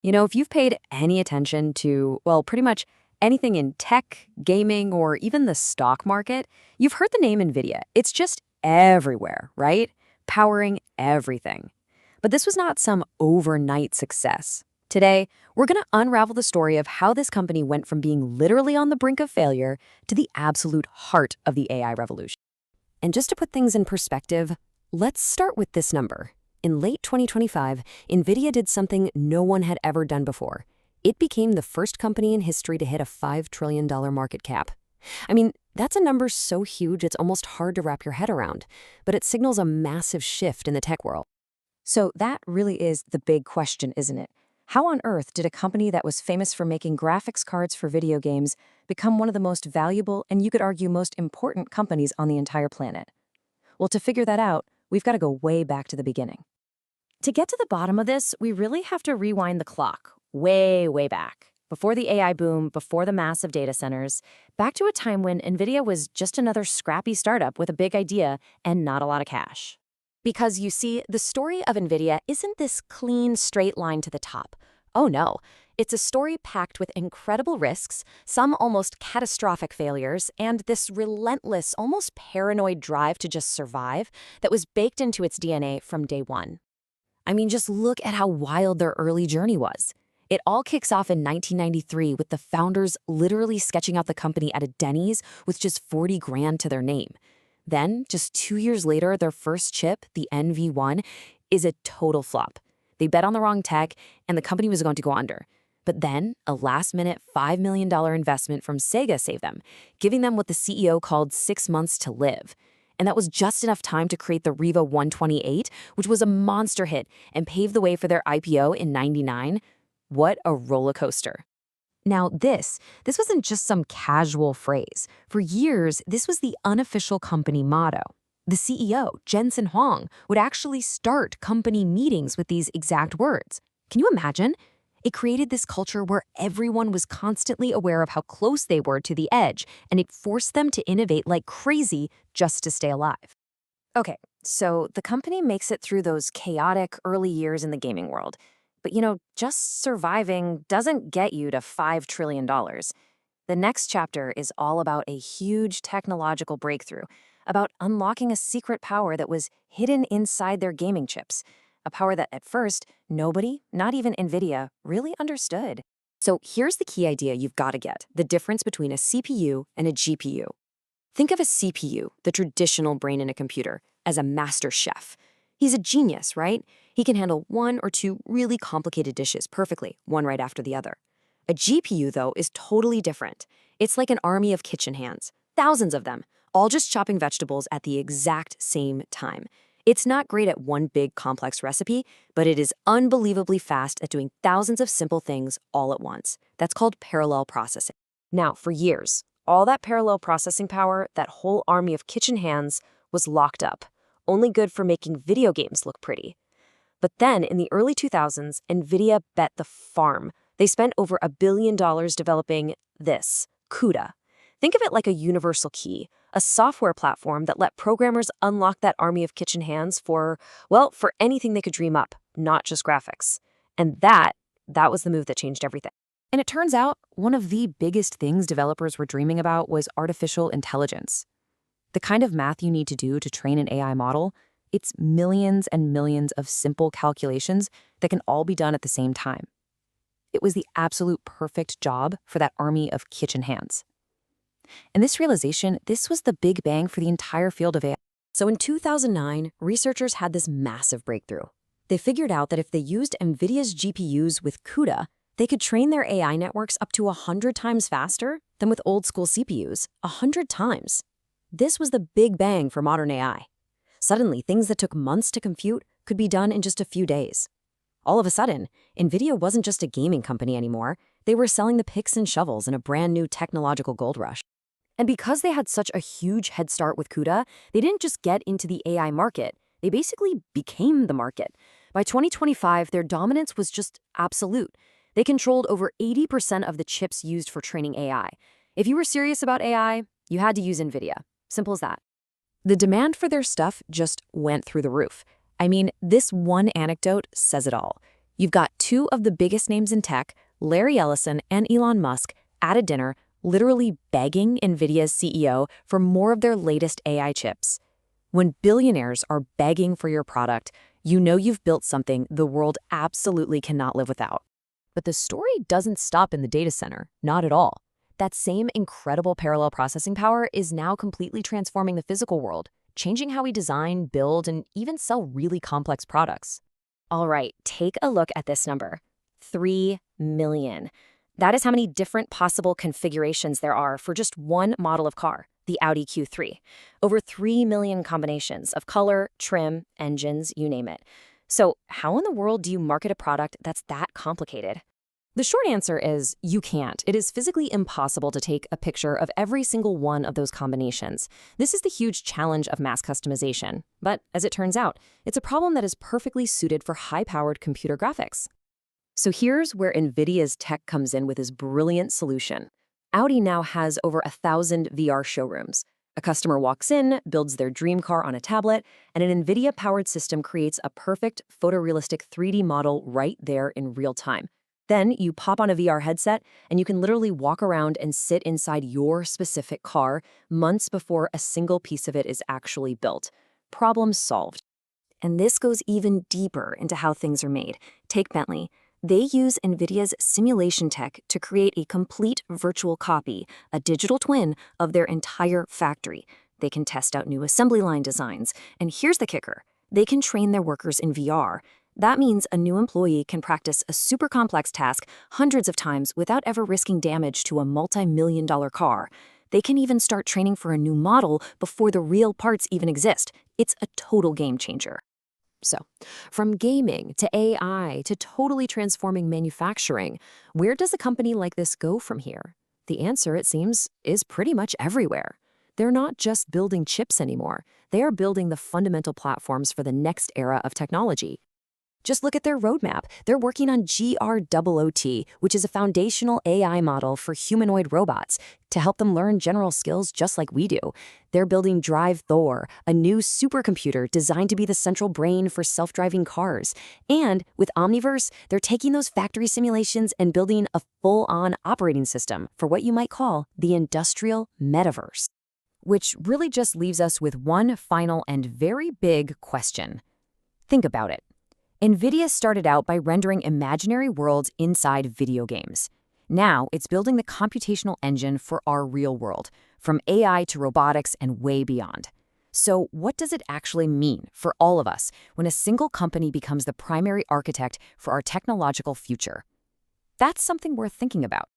If you've paid any attention to, well, pretty much anything in tech, gaming, or even the stock market, you've heard the name Nvidia. It's just everywhere, right? Powering everything. But this was not some overnight success. Today, we're going to unravel the story of how this company went from being literally on the brink of failure to the absolute heart of the AI revolution. And just to put things in perspective, let's start with this number. In late 2025, Nvidia did something no one had ever done before. It became the first company in history to hit a $5 trillion market cap. I mean, that's a number so huge it's almost hard to wrap your head around, but it signals a massive shift in the tech world. So that really is the big question, isn't it? How on earth did a company that was famous for making graphics cards for video games become one of the most valuable and you could argue most important companies on the entire planet? Well, to figure that out, we've got to go way back to the beginning. To get to the bottom of this, we really have to rewind the clock, way, way back. Before the AI boom, before the massive data centers, back to a time when Nvidia was just another scrappy startup with a big idea and not a lot of cash. Because you see, the story of Nvidia isn't this clean, straight line to the top. Oh no, it's a story packed with incredible risks, some almost catastrophic failures, and this relentless, almost paranoid drive to just survive that was baked into its DNA from day one. I mean, just look at how wild their early journey was. It all kicks off in 1993 with the founders literally sketching out the company at a Denny's with just 40 grand to their name. Then, just 2 years later, their first chip, the NV1, is a total flop. They bet on the wrong tech, and the company was going to go under. But then, a last-minute $5 million investment from Sega saved them, giving them what the CEO called 6 months to live. And that was just enough time to create the Riva 128, which was a monster hit and paved the way for their IPO in '99. What a roller coaster. Now, this wasn't just some casual phrase. For years, this was the unofficial company motto. The CEO, Jensen Huang, would actually start company meetings with these exact words. Can you imagine? It created this culture where everyone was constantly aware of how close they were to the edge, and it forced them to innovate like crazy just to stay alive. Okay, so the company makes it through those chaotic early years in the gaming world. But just surviving doesn't get you to $5 trillion. The next chapter is all about a huge technological breakthrough, about unlocking a secret power that was hidden inside their gaming chips, a power that at first, nobody, not even Nvidia, really understood. So here's the key idea you've got to get, the difference between a CPU and a GPU. Think of a CPU, the traditional brain in a computer, as a master chef. He's a genius, right? He can handle one or two really complicated dishes perfectly, one right after the other. A GPU, though, is totally different. It's like an army of kitchen hands, thousands of them, all just chopping vegetables at the exact same time. It's not great at one big complex recipe, but it is unbelievably fast at doing thousands of simple things all at once. That's called parallel processing. Now, for years, all that parallel processing power, that whole army of kitchen hands, was locked up, only good for making video games look pretty. But then, in the early 2000s, Nvidia bet the farm. They spent over $1 billion developing this, CUDA. Think of it like a universal key, a software platform that let programmers unlock that army of kitchen hands for anything they could dream up, not just graphics. And that was the move that changed everything. And it turns out, one of the biggest things developers were dreaming about was artificial intelligence. The kind of math you need to do to train an AI model, it's millions and millions of simple calculations that can all be done at the same time. It was the absolute perfect job for that army of kitchen hands. And this realization, this was the big bang for the entire field of AI. So in 2009, researchers had this massive breakthrough. They figured out that if they used NVIDIA's GPUs with CUDA, they could train their AI networks up to 100 times faster than with old-school CPUs, 100 times. This was the big bang for modern AI. Suddenly, things that took months to compute could be done in just a few days. All of a sudden, NVIDIA wasn't just a gaming company anymore. They were selling the picks and shovels in a brand new technological gold rush. And because they had such a huge head start with CUDA, they didn't just get into the AI market. They basically became the market. By 2025, their dominance was just absolute. They controlled over 80% of the chips used for training AI. If you were serious about AI, you had to use NVIDIA. Simple as that. The demand for their stuff just went through the roof. I mean, this one anecdote says it all. You've got two of the biggest names in tech, Larry Ellison and Elon Musk, at a dinner, literally begging Nvidia's CEO for more of their latest AI chips. When billionaires are begging for your product, you know you've built something the world absolutely cannot live without. But the story doesn't stop in the data center, not at all. That same incredible parallel processing power is now completely transforming the physical world, changing how we design, build, and even sell really complex products. All right, take a look at this number. 3 million. That is how many different possible configurations there are for just one model of car, the Audi Q3. Over 3 million combinations of color, trim, engines, you name it. So how in the world do you market a product that's that complicated? The short answer is you can't. It is physically impossible to take a picture of every single one of those combinations. This is the huge challenge of mass customization. But as it turns out, it's a problem that is perfectly suited for high-powered computer graphics. So here's where Nvidia's tech comes in with this brilliant solution. Audi now has over 1,000 VR showrooms. A customer walks in, builds their dream car on a tablet, and an Nvidia-powered system creates a perfect photorealistic 3D model right there in real time. Then you pop on a VR headset, and you can literally walk around and sit inside your specific car months before a single piece of it is actually built. Problem solved. And this goes even deeper into how things are made. Take Bentley. They use NVIDIA's simulation tech to create a complete virtual copy, a digital twin of their entire factory. They can test out new assembly line designs. And here's the kicker. They can train their workers in VR. That means a new employee can practice a super complex task hundreds of times without ever risking damage to a multi-million-dollar car. They can even start training for a new model before the real parts even exist. It's a total game changer. So, from gaming to AI to totally transforming manufacturing, where does a company like this go from here? The answer, it seems, is pretty much everywhere. They're not just building chips anymore. They are building the fundamental platforms for the next era of technology. Just look at their roadmap. They're working on GROOT, which is a foundational AI model for humanoid robots to help them learn general skills just like we do. They're building Drive Thor, a new supercomputer designed to be the central brain for self-driving cars. And with Omniverse, they're taking those factory simulations and building a full-on operating system for what you might call the industrial metaverse. Which really just leaves us with one final and very big question. Think about it. Nvidia started out by rendering imaginary worlds inside video games. Now it's building the computational engine for our real world, from AI to robotics and way beyond. So what does it actually mean for all of us when a single company becomes the primary architect for our technological future? That's something worth thinking about.